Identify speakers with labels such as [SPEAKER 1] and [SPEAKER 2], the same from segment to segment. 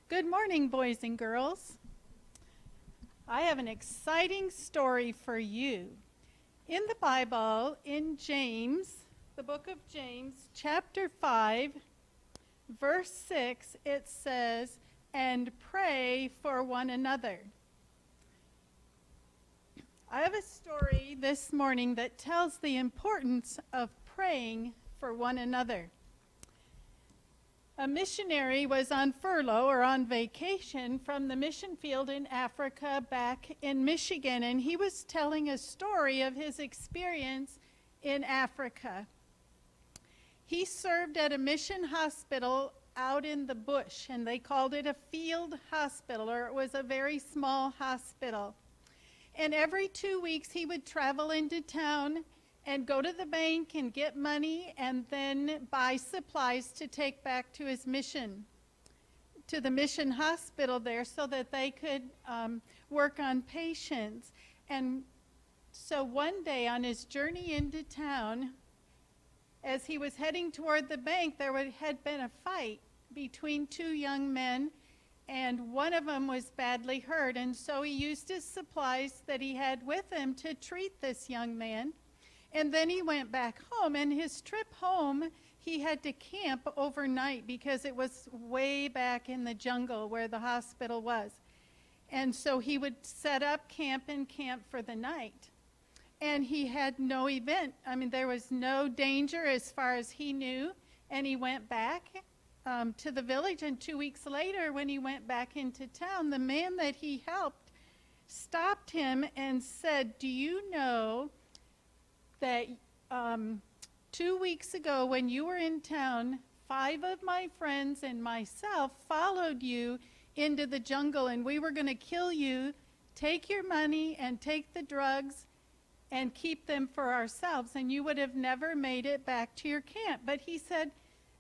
[SPEAKER 1] Good morning, boys and girls. I have an exciting story for you. In the Bible, in James, the book of James, chapter 5, verse 6, it says, "And pray for one another." I have a story this morning that tells the importance of praying for one another. A missionary was on furlough or on vacation from the mission field in Africa back in Michigan, and he was telling a story of his experience in Africa. He served at a mission hospital out in the bush, and they called it a field hospital, or it was a very small hospital. And every 2 weeks he would travel into town and go to the bank and get money and then buy supplies to take back to his mission, to the mission hospital there, so that they could work on patients. And so one day on his journey into town, as he was heading toward the bank, there had been a fight between two young men, and one of them was badly hurt. And so he used his supplies that he had with him to treat this young man. And then he went back home, and his trip home, he had to camp overnight because it was way back in the jungle where the hospital was. And so he would set up camp and camp for the night. And he had no event. I mean, there was no danger as far as he knew. And he went back to the village, and 2 weeks later, when he went back into town, the man that he helped stopped him and said, "Do you know that 2 weeks ago when you were in town, 5 of my friends and myself followed you into the jungle, and we were going to kill you, take your money and take the drugs and keep them for ourselves, and you would have never made it back to your camp." But he said,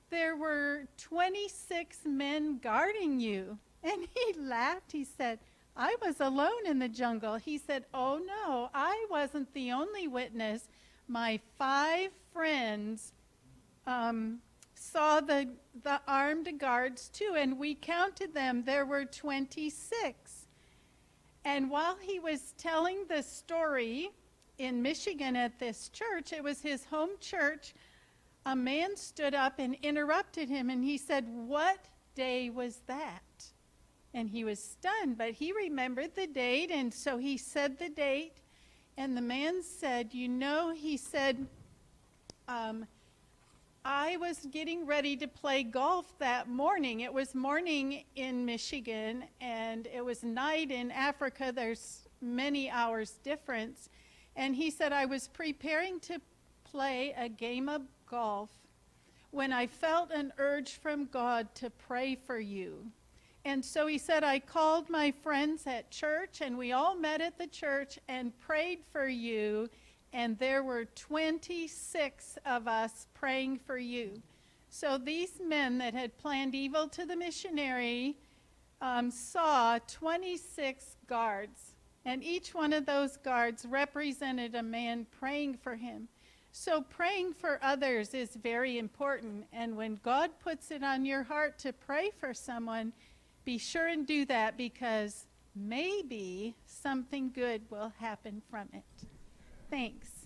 [SPEAKER 1] "There were 26 men guarding you." And he laughed. He said, "I was alone in the jungle." He said, "Oh no, I wasn't the only witness. My 5 friends saw the armed guards too, and we counted them. There were 26. And while he was telling the story in Michigan at this church, it was his home church, a man stood up and interrupted him, and he said, "What day was that?" And he was stunned, but he remembered the date, and so he said the date. And the man said, he said, "I was getting ready to play golf that morning." It was morning in Michigan, and it was night in Africa. There's many hours difference. And he said, "I was preparing to play a game of golf when I felt an urge from God to pray for you. And so he said, I called my friends at church, and we all met at the church and prayed for you, and there were 26 of us praying for you." So these men that had planned evil to the missionary saw 26 guards, and each one of those guards represented a man praying for him. So praying for others is very important, and when God puts it on your heart to pray for someone, be sure and do that, because maybe something good will happen from it. Thanks.